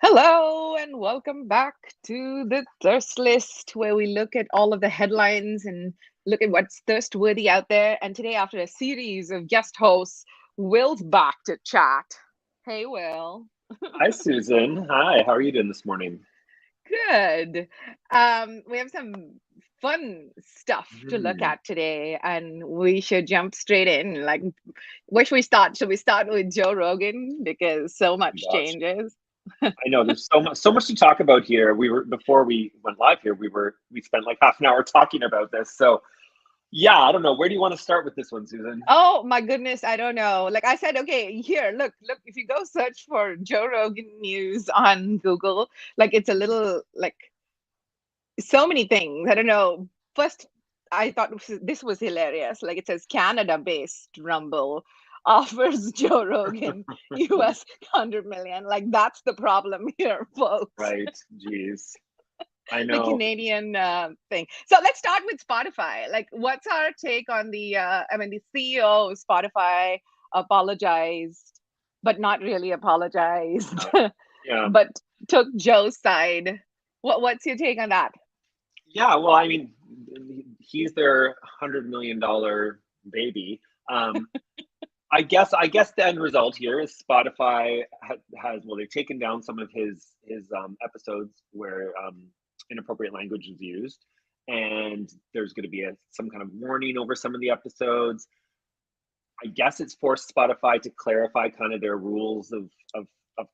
Hello and welcome back to the Thirst List, where we look at all of the headlines and look at what's thirst-worthy out there. And today, after a series of guest hosts, Will's back to chat. Hey, Will. Hi, Susan. Hi, how are you doing this morning? Good. We have some fun stuff to look Hmm. at today, and we should jump straight in. Like, where should we start? Should we start with Joe Rogan because so much Gosh, changes? I know there's so much to talk about here. We were before we went live here. We spent like half an hour talking about this. So yeah, I don't know. Where do you want to start with this one, Susan? Oh my goodness, I don't know. Like I said, okay, here, look, if you go search for Joe Rogan news on Google, like it's a little like so many things. I don't know. First, I thought this was hilarious. Like it says Canada-based Rumble offers Joe Rogan US 100 million. Like that's the problem here, folks. Right. Geez, I The know. Canadian thing. So let's start with Spotify. Like, what's our take on the? I mean, the CEO of Spotify apologized, but not really apologized, Yeah. Yeah. but took Joe's side. What's your take on that? Yeah. Well, I mean, he's their $100 million baby. Um, I guess the end result here is Spotify has well they've taken down some of his episodes where inappropriate language is used, and there's going to be some kind of warning over some of the episodes. I guess it's forced Spotify to clarify kind of their rules of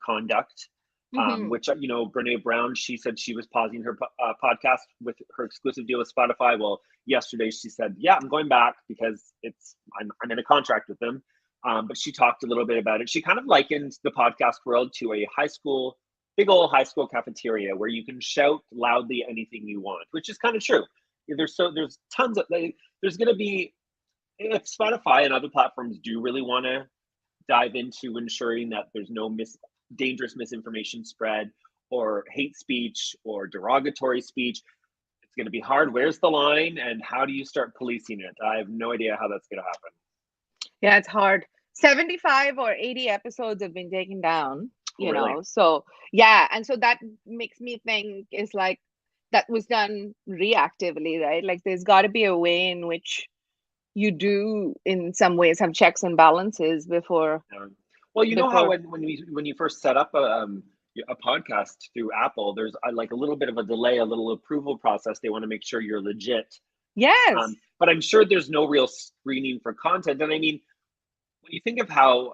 conduct, Hmm. which Brene Brown, she said she was pausing her podcast with her exclusive deal with Spotify. Well, yesterday she said, "Yeah, I'm going back because I'm in a contract with them." But she talked a little bit about it. She kind of likened the podcast world to a big old high school cafeteria where you can shout loudly anything you want, which is kind of true. There's tons of there's going to be if Spotify and other platforms do really want to dive into ensuring that there's no dangerous misinformation spread or hate speech or derogatory speech, it's going to be hard. Where's the line, and how do you start policing it? I have no idea how that's going to happen. Yeah, it's hard. 75 or 80 episodes have been taken down, Oh, really? So yeah, and so that makes me think is like that was done reactively, right? Like there's got to be a way in which you do in some ways have checks and balances before Well, you know how before when you first set up a podcast through Apple, there's like a little bit of a delay, a little approval process. They want to make sure you're legit. yes, But I'm sure there's no real screening for content. And I mean, when you think of how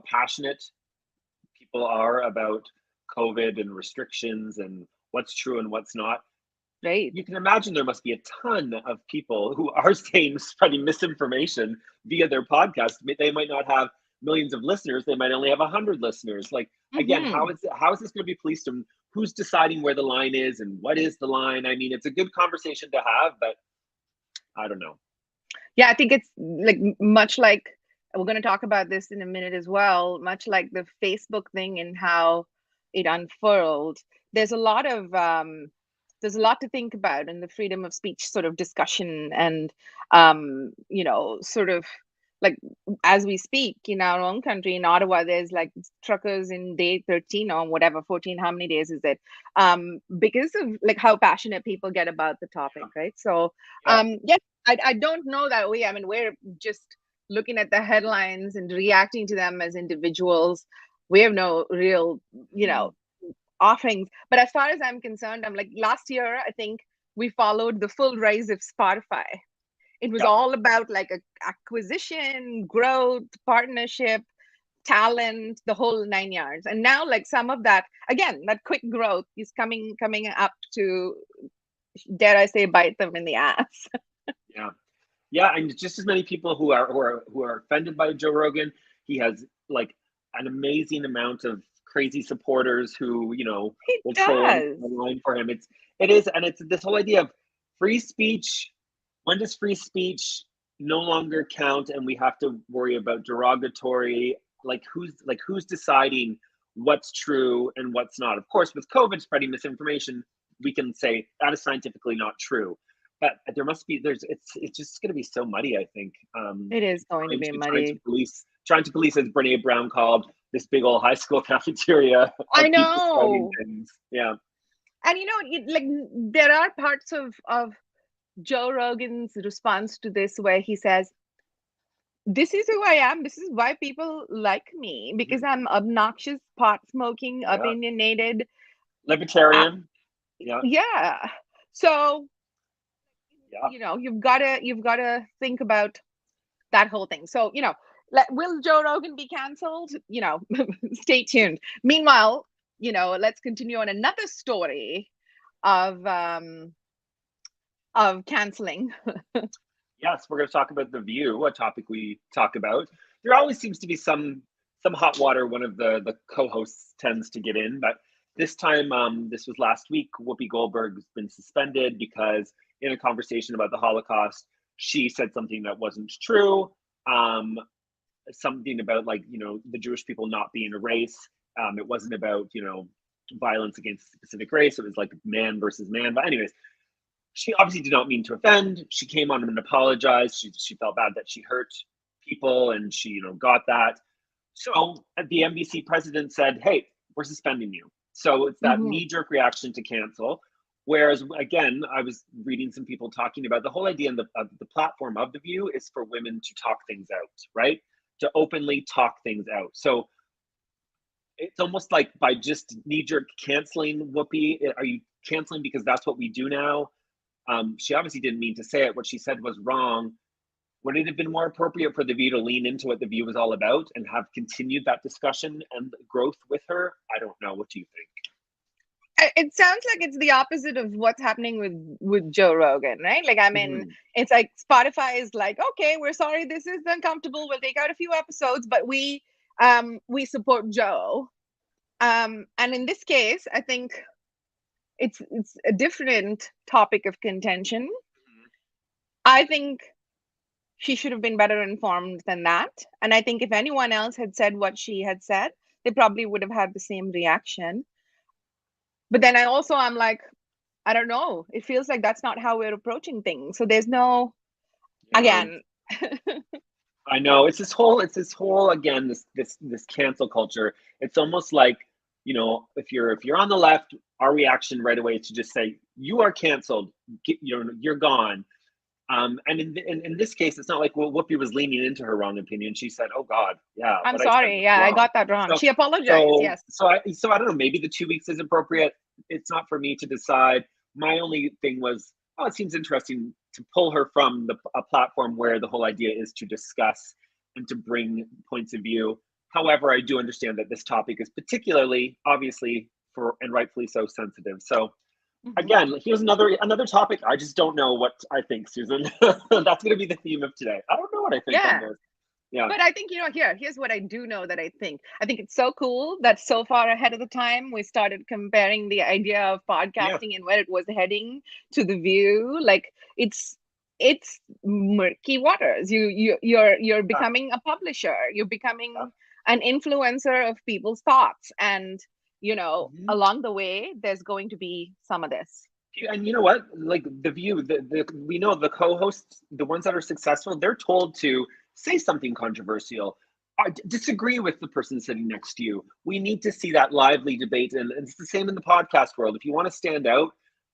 passionate people are about COVID and restrictions and what's true and what's not, right. you can imagine there must be a ton of people who are spreading misinformation via their podcast. They might not have millions of listeners; they might only have 100 listeners. Like again, Hmm. how is this going to be policed? And who's deciding where the line is and what is the line? I mean, it's a good conversation to have, but I don't know. Yeah, I think it's like much like we're going to talk about this in a minute as well, much like the Facebook thing and how it unfurled. There's a lot of there's a lot to think about in the freedom of speech sort of discussion and sort of like as we speak in our own country in Ottawa, there's like truckers in day 13 or whatever, 14, how many days is it? Because of like how passionate people get about the topic, right? So Yeah. yeah, I don't know that way. I mean, we're just looking at the headlines and reacting to them as individuals. We have no real, you know, Mm. offerings. But as far as I'm concerned, I'm like last year, I think we followed the full rise of Spotify. It was Yeah. all about like a acquisition, growth, partnership, talent, the whole 9 yards. And now, like some of that, again, that quick growth is coming up to, dare I say, bite them in the ass. Yeah. Yeah, and just as many people who are offended by Joe Rogan. He has like an amazing amount of crazy supporters who It will troll anything does. online for him. It's this whole idea of free speech. When does free speech no longer count, and we have to worry about derogatory? Like who's deciding what's true and what's not? Of course, with COVID spreading misinformation, we can say that is scientifically not true, but there must be there's it's just going to be so muddy, I think, It is going to be trying to muddy. police trying to police, as Brene Brown called, this big old high school cafeteria I of people spouting know. things. Yeah. And like there are parts of Joe Rogan's response to this where he says, this is who I am. This is why people like me, because I'm obnoxious, pot smoking, Yeah. opinionated. Libertarian. Yeah. Yeah. So, Yeah. you've gotta think about that whole thing. So, will Joe Rogan be canceled? Stay tuned. Meanwhile, let's continue on another story of canceling. Yes, we're going to talk about The View, a topic we talk about. There always seems to be some hot water one of the co-hosts tends to get in, but this time, this was last week, Whoopi Goldberg's been suspended because in a conversation about the Holocaust, she said something that wasn't true. Something about, like, the Jewish people not being a race. It wasn't about, violence against a specific race. It was like man versus man. But anyways, she obviously did not mean to offend. She came on and apologized. She felt bad that she hurt people, and she, got that. So the NBC president said, "Hey, we're suspending you." So it's that knee-jerk reaction to cancel. Whereas, again, I was reading some people talking about the whole idea of the platform of The View is for women to talk things out, right? To openly talk things out. So it's almost like by just knee-jerk canceling Whoopi, are you canceling because that's what we do now? She obviously didn't mean to say it. What she said was wrong. Would it have been more appropriate for The View to lean into what The View was all about and have continued that discussion and growth with her? I don't know. What do you think? It sounds like it's the opposite of what's happening with Joe Rogan, right? Like, I mean, it's like Spotify is like, okay, we're sorry, this is uncomfortable. We'll take out a few episodes, but we support Joe. And in this case, I think it's a different topic of contention. I think she should have been better informed than that. And I think if anyone else had said what she had said, they probably would have had the same reaction. But then I'm like, I don't know. It feels like that's not how we're approaching things. So there's no, again. I know it's this whole again, this cancel culture. It's almost like, if you're on the left, our reaction right away is to just say you are canceled. You're gone. And in this case, it's not like, well, Whoopi was leaning into her wrong opinion. She said, "Oh God, yeah, I'm what I said sorry. was Yeah, I wrong." got that wrong. So, She apologized. Yes. So I don't know. Maybe the 2 weeks is appropriate. It's not for me to decide. My only thing was, oh, it seems interesting to pull her from a platform where the whole idea is to discuss and to bring points of view. However, I do understand that this topic is particularly, obviously, and rightfully so, sensitive. So again, here's another topic. I just don't know what I think, Susan. That's going to be the theme of today. I don't know what I think on this. Yeah. But I think, here's what I do know that I think. I think it's so cool that so far ahead of the time, we started comparing the idea of podcasting and where it was heading to The View. Like, it's murky waters. You're becoming a publisher. You're becoming an influencer of people's thoughts. And, along the way, there's going to be some of this. And you know what? Like The View, we know the co-hosts, the ones that are successful, they're told to say something controversial. Disagree with the person sitting next to you. We need to see that lively debate, and it's the same in the podcast world. If you want to stand out,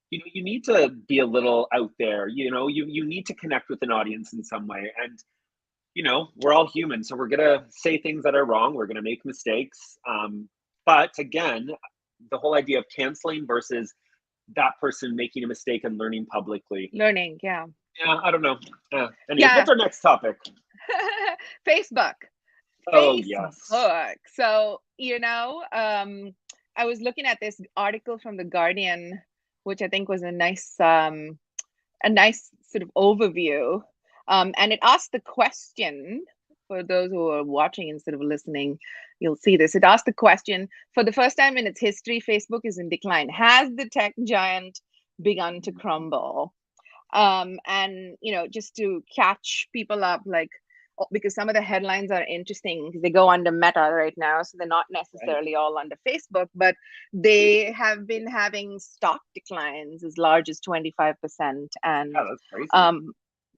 you need to be a little out there. You need to connect with an audience in some way. And we're all human, so we're gonna say things that are wrong. We're gonna make mistakes. But again, the whole idea of canceling versus that person making a mistake and learning publicly. Yeah, I don't know. Anyways, what's our next topic? Facebook. Oh, yes. So, I was looking at this article from The Guardian, which I think was a nice sort of overview. And it asked the question, for those who are watching instead of listening, you'll see this. It asked the question, for the first time in its history, Facebook is in decline. Has the tech giant begun to crumble? And, just to catch people up, like, because some of the headlines are interesting because they go under Meta right now, so they're not necessarily all under Facebook, but they have been having stock declines as large as 25%. And that's crazy.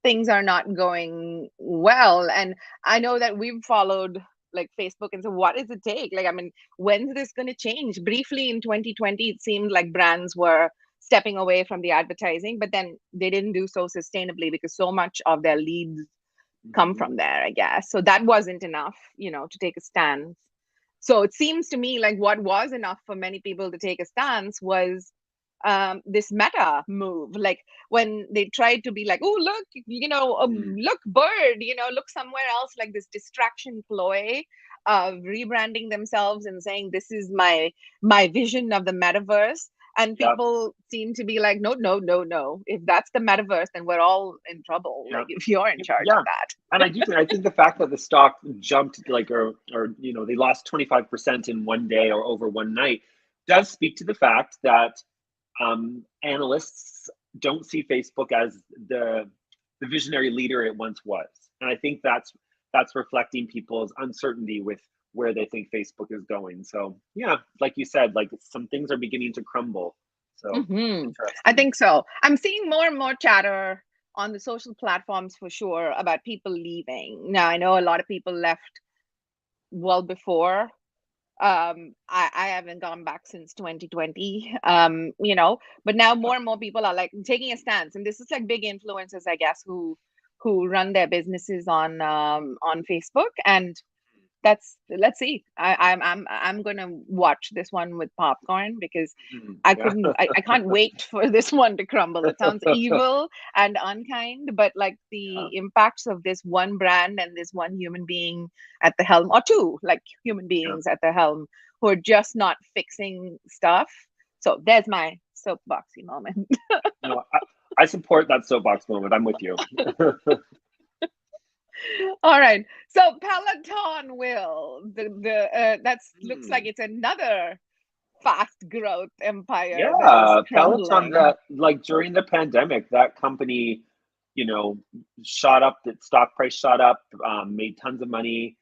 things are not going well. And I know that we've followed like Facebook, and so what does it take? Like, I mean, when's this going to change? Briefly in 2020, it seemed like brands were stepping away from the advertising, but then they didn't do so sustainably because so much of their leads come Mhm. from there, I guess. So that wasn't enough, to take a stance. So it seems to me like what was enough for many people to take a stance was this meta move. Like when they tried to be like, oh, look, Mm. look, bird, look somewhere else, like this distraction ploy of rebranding themselves and saying, this is my vision of the metaverse. And Yep. people seem to be like, no, no, no, no. If that's the metaverse, then we're all in trouble. Like Yep. if you're in charge of Yeah. that. And I think the fact that the stock jumped like or they lost 25% in one day or over one night does speak to the fact that analysts don't see Facebook as the visionary leader it once was, and I think that's reflecting people's uncertainty with where they think Facebook is going. So yeah, like you said, like some things are beginning to crumble. So I interesting. think so. I'm seeing more and more chatter on the social platforms for sure about people leaving. Now, I know a lot of people left well before. I haven't gone back since 2020. But now more and more people are like taking a stance, and this is like big influencers, I guess, who run their businesses on Facebook. And that's let's see. I'm gonna watch this one with popcorn because Mhm. I Yeah. couldn't I can't wait for this one to crumble. It sounds evil and unkind, but like Yeah. the impacts of this one brand and this one human being at the helm, or two like human Yeah. beings at the helm who are just not fixing stuff. So there's my soapboxy moment. No, I support that soapbox moment. I'm with you. All right. So Peloton will the that's looks like Hmm. it's another fast growth empire that is Yeah, Peloton, crumbling. that like during the pandemic, that company, shot up, the stock price shot up, made tons of money.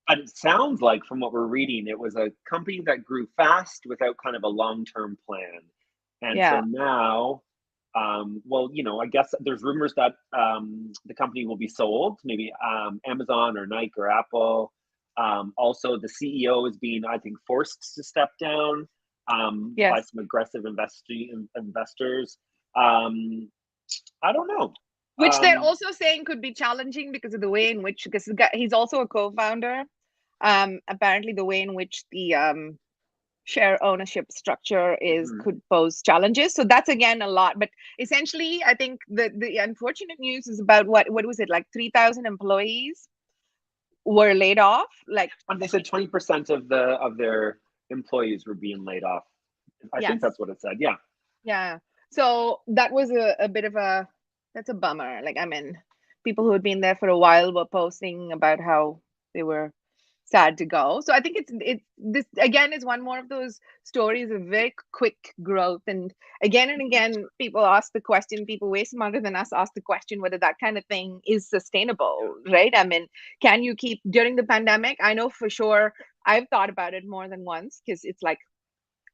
But it sounds like from what we're reading, it was a company that grew fast without kind of a long-term plan. And so Yeah. now, well, I guess there's rumors that the company will be sold, maybe Amazon or Nike or Apple. Also, the CEO is being, I think, forced to step down by Yes. some aggressive investors. Um, I don't know. Which they're Um, also saying could be challenging because of the way in which, because he's also a co-founder. Apparently the way in which the share ownership structure is mhm. could pose challenges. So that's again a lot. But essentially, I think the unfortunate news is about what was it, like 3,000 employees were laid off. Like, And they said 20% of their employees were being laid off. I think yes. that's what it said. Yeah. Yeah. So that was a bit of a that's a bummer. Like, I mean, people who had been there for a while were posting about how they were sad to go. So I think it's this again is one more of those stories of very quick growth. And again, people ask the question, people way smarter than us ask the question whether that kind of thing is sustainable, right? I mean, can you keep during the pandemic? I know for sure I've thought about it more than once because it's like,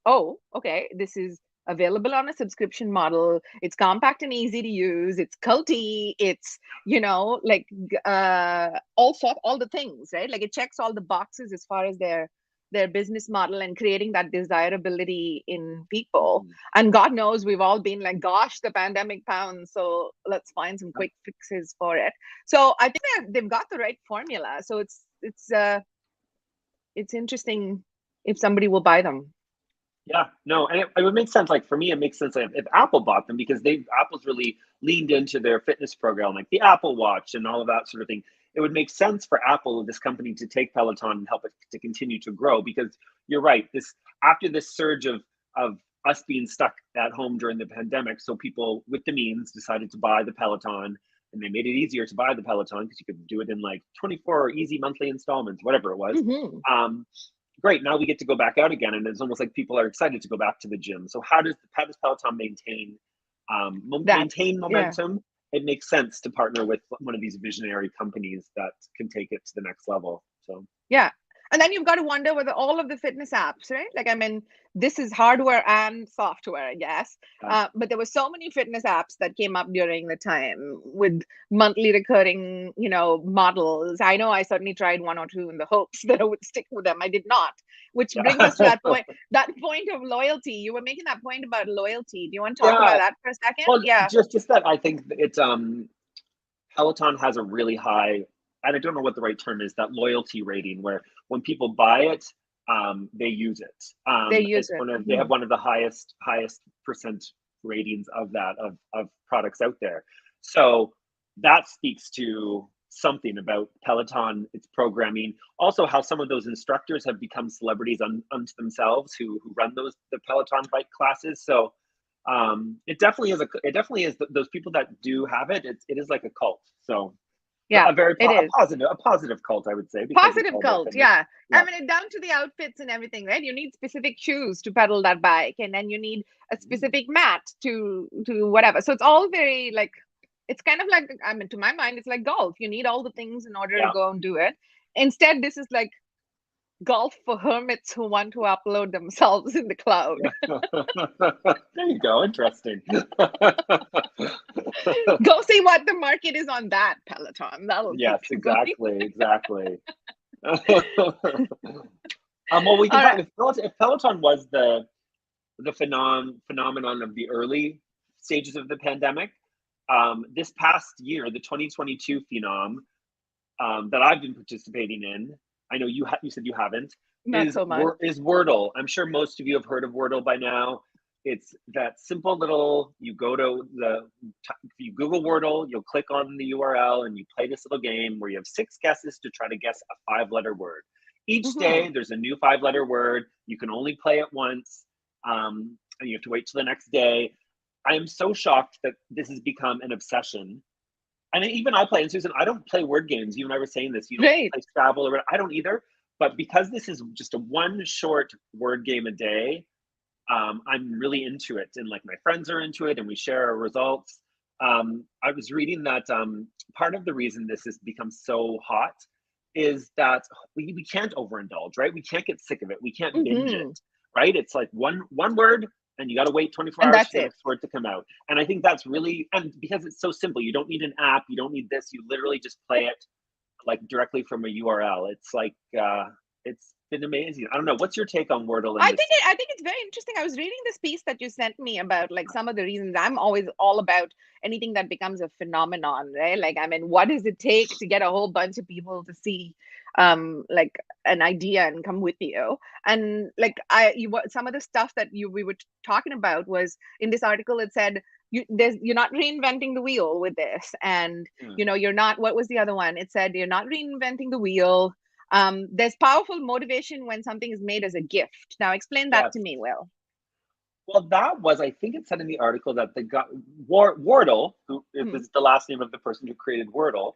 oh, okay, this is available on a subscription model. It's compact and easy to use. It's culty. It's, like all the things, right? Like it checks all the boxes as far as their business model and creating that desirability in people. Mhm. And God knows we've all been like, gosh, the pandemic pounds. So let's find some Yeah. quick fixes for it. So I think that they've got the right formula. So it's interesting if somebody will buy them. Yeah, no, and it would make sense. Like for me, it makes sense if Apple bought them because Apple's really leaned into their fitness program, like the Apple Watch and all of that sort of thing. It would make sense for Apple, this company, to take Peloton and help it to continue to grow. Because you're right, this after this surge of us being stuck at home during the pandemic, so people with the means decided to buy the Peloton, and they made it easier to buy the Peloton because you could do it in like 24 easy monthly installments, whatever it was. Hmm. Great, now we get to go back out again, and it's almost like people are excited to go back to the gym. So how does Peloton That, maintain yeah. momentum? It makes sense to partner with one of these visionary companies that can take it to the next level. So Yeah. And then you've got to wonder whether all of the fitness apps, right? Like, I mean, this is hardware and software, I guess. But there were so many fitness apps that came up during the time with monthly recurring, models. I know I certainly tried one or two in the hopes that I would stick with them. I did not, which brings us to that point of loyalty. You were making that point about loyalty. Do you want to talk about that for a second? Well, Yeah. just that I think it's Peloton has a really high, and I don't know what the right term is, that loyalty rating where when people buy it, they use it. They use it. They have one of the highest percent ratings of that of products out there. So that speaks to something about Peloton, its programming, also how some of those instructors have become celebrities unto themselves who run the Peloton bike classes. So it definitely is those people that do have it. It is like a cult. So yeah, a positive cult, I would say. Positive cult, yeah. I mean, down to the outfits and everything, right? You need specific shoes to pedal that bike, and then you need a specific mat to whatever. So it's all very like, it's kind of like, I mean, to my mind, it's like golf. You need all the things in order to go and do it. Instead, this is like golf for hermits who want to upload themselves in the cloud. There you go. Interesting. Go see what the market is on that, Peloton. Yes, exactly. Well, we can talk, if Peloton was the phenomenon of the early stages of the pandemic, this past year, the 2022 phenom that I've been participating in, I know you said you haven't. Not so much. Is Wordle. I'm sure most of you have heard of Wordle by now. It's that simple little, you Google Wordle, you'll click on the URL and you play this little game where you have 6 guesses to try to guess a 5-letter word. Each day there's a new 5-letter word. You can only play it once, and you have to wait till the next day. I am so shocked that this has become an obsession. And even I play, and Susan, I don't play word games. You and I were saying this, you don't play Scrabble or I don't either. But because this is just a one short word game a day, I'm really into it. And like my friends are into it and we share our results. I was reading that part of the reason this has become so hot is that we can't overindulge, right? We can't get sick of it. We can't binge it, right? It's like one word, and you got to wait 24 hours for the next word to come out. And I think that's really, and because it's so simple, you don't need an app, you don't need this, you literally just play it like directly from a URL. It's like, it's been amazing. I don't know. What's your take on Wordle? I think it's very interesting. I was reading this piece that you sent me about like some of the reasons. I'm always all about anything that becomes a phenomenon, right? Like, I mean, what does it take to get a whole bunch of people to see like an idea and come with you? And like some of the stuff that we were talking about was in this article. It said you're not reinventing the wheel with this, and you're not. What was the other one? It said you're not reinventing the wheel. There's powerful motivation when something is made as a gift. Now, explain that to me, Will. Well, that was, I think it said in the article that they got Wordle, who is the last name of the person who created Wordle,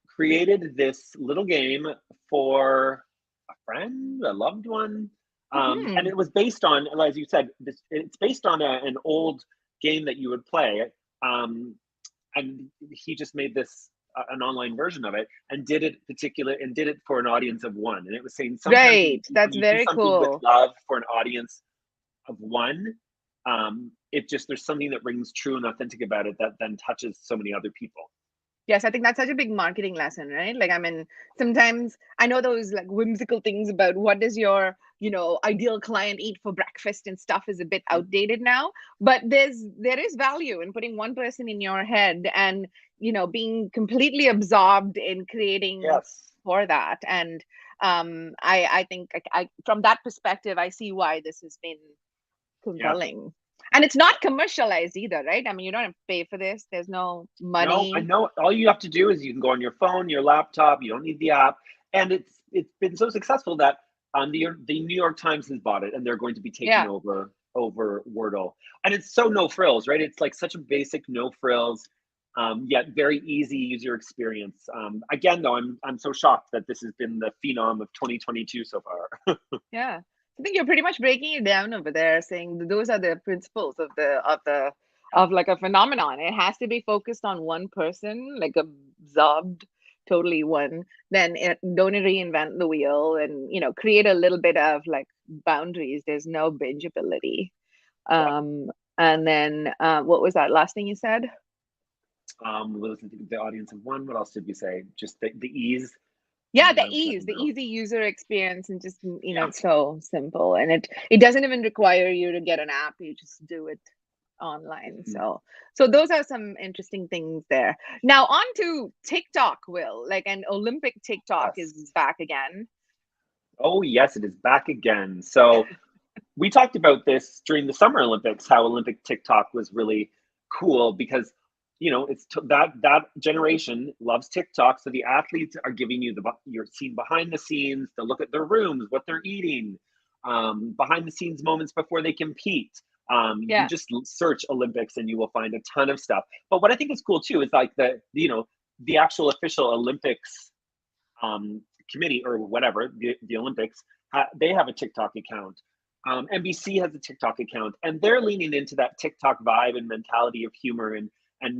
created this little game for a friend, a loved one. And it was based on, as you said, it's based on an old game that you would play. And he just made this an online version of it and did it for an audience of one. And it was saying sometimes that's very cool. With love for an audience of one, there's something that rings true and authentic about it that then touches so many other people. Yes, I think that's such a big marketing lesson, right? Like, I mean, sometimes I know those like whimsical things about what does your, ideal client eat for breakfast and stuff is a bit outdated now, but there is value in putting one person in your head and, being completely absorbed in creating for that. And I think from that perspective, I see why this has been compelling. Yeah. And it's not commercialized either, right? I mean, you don't have to pay for this. There's no money. No, I know. All you have to do is you can go on your phone, your laptop. You don't need the app. And it's been so successful that the New York Times has bought it, and they're going to be taking over Wordle. And it's so no frills, right? It's like such a basic no frills, yet very easy user experience. Again, though, I'm so shocked that this has been the phenom of 2022 so far. Yeah. I think you're pretty much breaking it down over there, saying those are the principles of like a phenomenon. It has to be focused on one person, like absorbed totally one, then don't reinvent the wheel, and create a little bit of like boundaries. There's no bingeability. Yep. And then what was that last thing you said? We listened to the audience of one. What else did we say? Just the ease. Yeah, the I'm ease, blanking the now. easy user experience, and just Yeah. it's so simple, and it doesn't even require you to get an app. You just do it online. Mhm. So those are some interesting things there. Now on to TikTok, Will. Like an Olympic TikTok is Yes. back again. Oh yes, it is back again. So we talked about this during the Summer Olympics, how Olympic TikTok was really cool because it's that generation loves TikTok. So the athletes are giving you you're seeing behind the scenes, to look at their rooms, what they're eating, behind the scenes moments before they compete. You Yeah. just search Olympics and you will find a ton of stuff. But what I think is cool too is like the actual official Olympics committee or whatever, the Olympics, they have a TikTok account. NBC has a TikTok account, and they're leaning into that TikTok vibe and mentality of humor and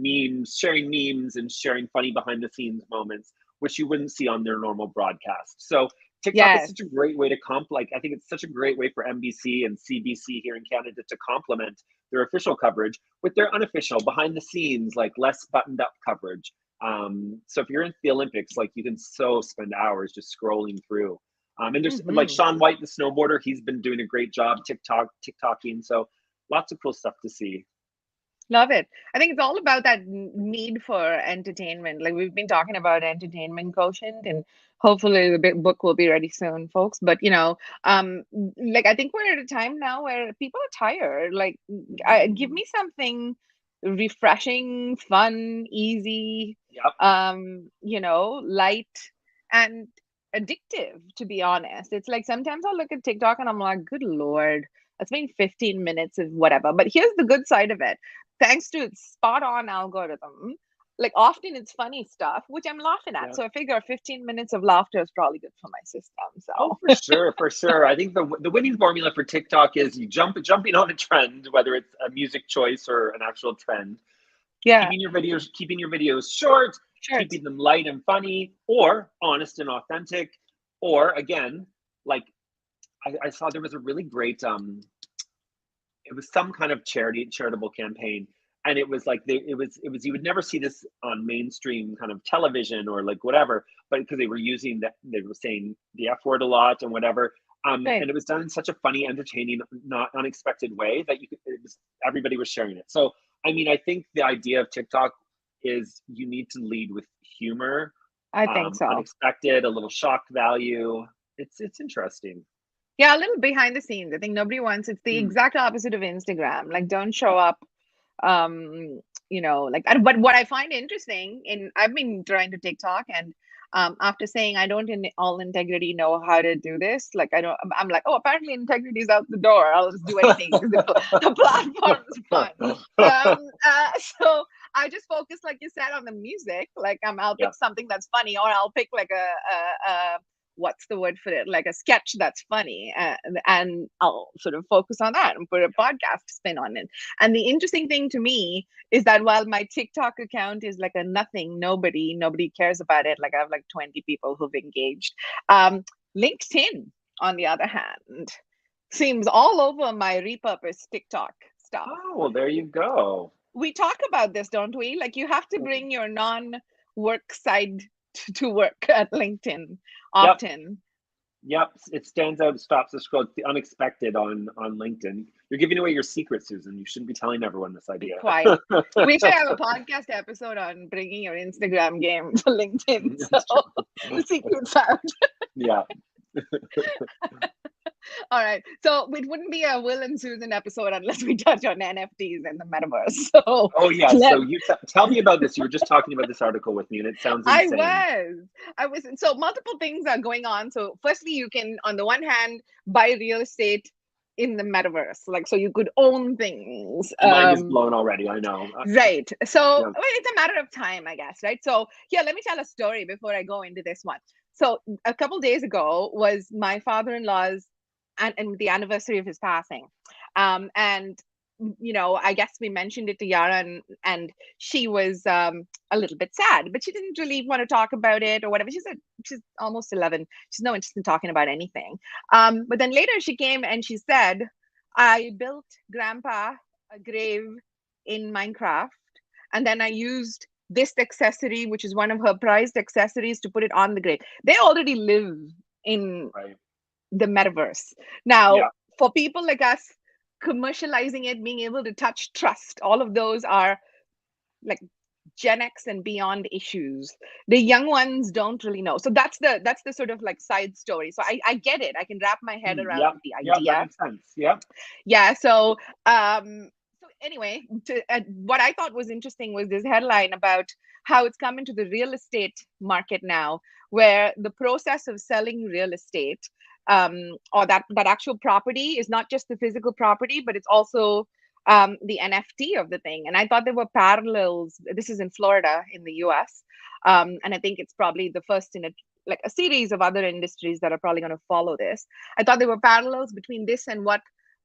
memes, sharing memes and sharing funny behind the scenes moments, which you wouldn't see on their normal broadcast. So TikTok is Yes. such a great way to I think it's such a great way for NBC and CBC here in Canada to complement their official coverage with their unofficial behind the scenes, like less buttoned up coverage. So if you're into the Olympics, like you can spend hours just scrolling through. And there's like Hmm. Shaun White, the snowboarder, he's been doing a great job TikToking. So lots of cool stuff to see. Love it. I think it's all about that need for entertainment. Like we've been talking about entertainment quotient, and hopefully the big book will be ready soon, folks. But like I think we're at a time now where people are tired. Like, give me something refreshing, fun, easy, Yep. light and addictive. To be honest, it's like sometimes I look at TikTok and I'm like, good Lord. It's been 15 minutes of whatever. But here's the good side of it, thanks to its spot on algorithm, like often it's funny stuff, which I'm laughing at. Yeah. So I figure 15 minutes of laughter is probably good for my system. Oh, So for sure, for sure. I think the winning formula for TikTok is you jumping on a trend, whether it's a music choice or an actual trend, yeah, keeping your videos short, shirts. keeping them light and funny, or honest and authentic, or again, like I saw there was a really great it was some kind of charitable campaign, and it was like it was you would never see this on mainstream kind of television or like whatever, but because they were saying the F word a lot and whatever. And Right. it was done in such a funny, entertaining, not unexpected way that everybody was sharing it. So I mean, I think the idea of TikTok is you need to lead with humor, I think so. unexpected, a little shock value. It's interesting. Yeah, a little behind the scenes. I think nobody wants, it's the Mm, exact opposite of Instagram. Like, don't show up, like, but what I find interesting, in I've been trying to TikTok, and after saying I don't in all integrity know how to do this, like I don't, I'm like, oh, apparently integrity is out the door. I'll just do anything because the platform is fun. So I just focus, like you said, on the music. Like I'll yeah. pick something that's funny, or I'll pick like a what's the word for it, like a sketch that's funny, and I'll sort of focus on that and put a podcast spin on it. And the interesting thing to me is that while my TikTok account is like a nothing, nobody cares about it, like I have like 20 people who've engaged. LinkedIn, on the other hand, seems all over my repurposed TikTok stuff. Oh, well, there you go. We talk about this, don't we? Like you have to bring your non-work side to work at LinkedIn Yep. often. Yep. It stands out. It stops the scroll. It's the unexpected on LinkedIn. You're giving away your secret, Susan. You shouldn't be telling everyone this Be idea. quiet. We should have a podcast episode on bringing your Instagram game to LinkedIn. So It's true. the secret's out. Yeah. All right. So it wouldn't be a Will and Susan episode unless we touch on NFTs and the metaverse. So Oh, yeah. let So you tell me about this. You were just talking about this article with me, and it sounds I insane. was. I was. So multiple things are going on. So firstly, you can, on the one hand, buy real estate in the metaverse. Like, so you could own things. Mind is blown already. I know. Right. So Yeah. well, it's a matter of time, I guess, right? So here, let me tell a story before I go into this one. So a couple days ago was my father-in-law's and the anniversary of his passing. And I guess we mentioned it to Yara, and she was a little bit sad, but she didn't really want to talk about it or whatever. She said she's almost 11. She's no interest in talking about anything. But then later she came and she said, I built Grandpa a grave in Minecraft, and then I used this accessory, which is one of her prized accessories, to put it on the grave. They already live in the metaverse. Now, for people like us, commercializing it, being able to touch trust, all of those are like Gen X and beyond issues. The young ones don't really know. So that's the sort of like side story. So I get it. I can wrap my head around the idea. Yeah, that makes sense. Yeah. So anyway, what I thought was interesting was this headline about how it's come into the real estate market now, where the process of selling real estate, or that actual property, is not just the physical property, but it's also the NFT of the thing. And I thought there were parallels. This is in Florida in the US. And I think it's probably the first in a series of other industries that are probably going to follow this. I thought there were parallels between this and what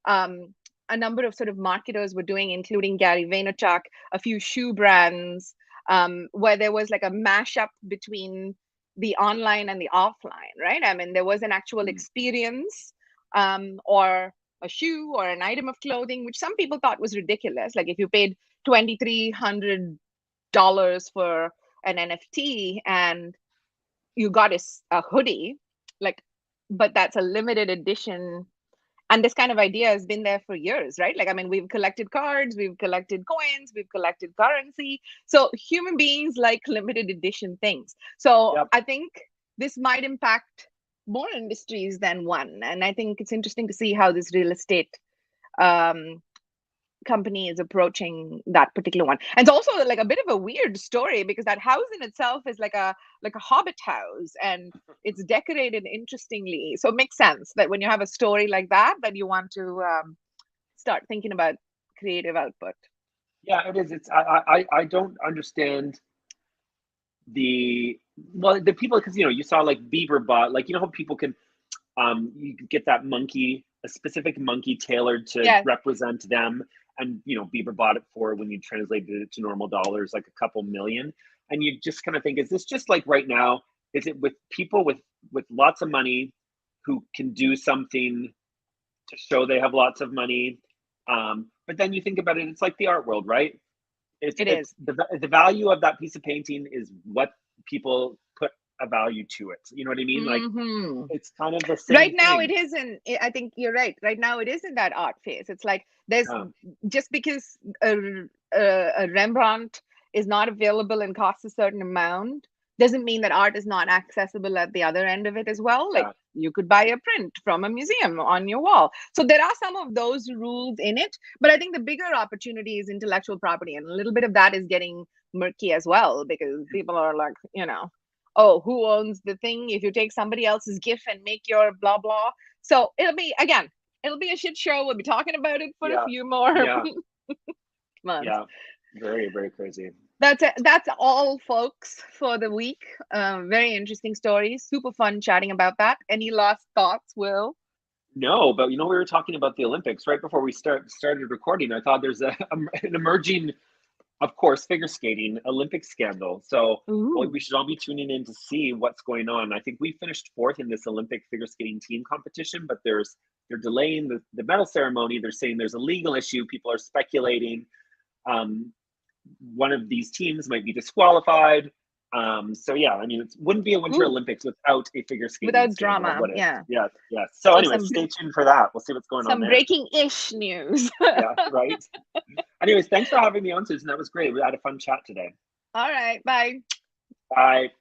a number of sort of marketers were doing, including Gary Vaynerchuk, a few shoe brands, where there was like a mashup between the online and the offline, right? I mean, there was an actual experience, or a shoe or an item of clothing, which some people thought was ridiculous. Like if you paid $2,300 for an NFT and you got a hoodie, but that's a limited edition. And this kind of idea has been there for years, right? Like, I mean, we've collected cards, we've collected coins, we've collected currency. So human beings like limited edition things. So I think this might impact more industries than one. And I think it's interesting to see how this real estate company is approaching that particular one. And it's also like a bit of a weird story, because that house in itself is like a hobbit house, and it's decorated interestingly. So it makes sense that when you have a story like that you want to start thinking about creative output. Yeah, it is. It's I don't understand the people, because you saw like Bieber bought, like, how people can you could get that monkey, a specific monkey tailored to represent them. And, Bieber bought it for, when you translated it to normal dollars, like a couple million. And you just kind of think, is this just like right now? Is it with people with lots of money who can do something to show they have lots of money? But then you think about it, it's like the art world, right? It is. The value of that piece of painting is what people put a value to it. You know what I mean? Like, it's kind of the same right now thing. It isn't. I think you're right. Right now it isn't that art phase. It's like there's just because a Rembrandt is not available and costs a certain amount doesn't mean that art is not accessible at the other end of it as well. Like you could buy a print from a museum on your wall. So there are some of those rules in it, but I think the bigger opportunity is intellectual property, and a little bit of that is getting murky as well, because people are like, oh, who owns the thing if you take somebody else's GIF and make your blah blah. So it'll be a shit show. We'll be talking about it for a few more months. Yeah, very, very crazy. That's it. That's all, folks, for the week. Very interesting stories. Super fun chatting about that. Any last thoughts, Will? No, but we were talking about the Olympics right before we started recording. I thought there's an emerging, of course, figure skating Olympic scandal. So we should all be tuning in to see what's going on. I think we finished 4th in this Olympic figure skating team competition, but they're delaying the medal ceremony. They're saying there's a legal issue. People are speculating one of these teams might be disqualified. So yeah, I mean, it wouldn't be a Winter Olympics without a figure skating without drama. Yeah. So anyway, stay tuned for that. We'll see what's going on Some there. breaking-ish news. Yeah, right. Anyways, thanks for having me on, Susan. That was great. We had a fun chat today. All right. Bye. Bye.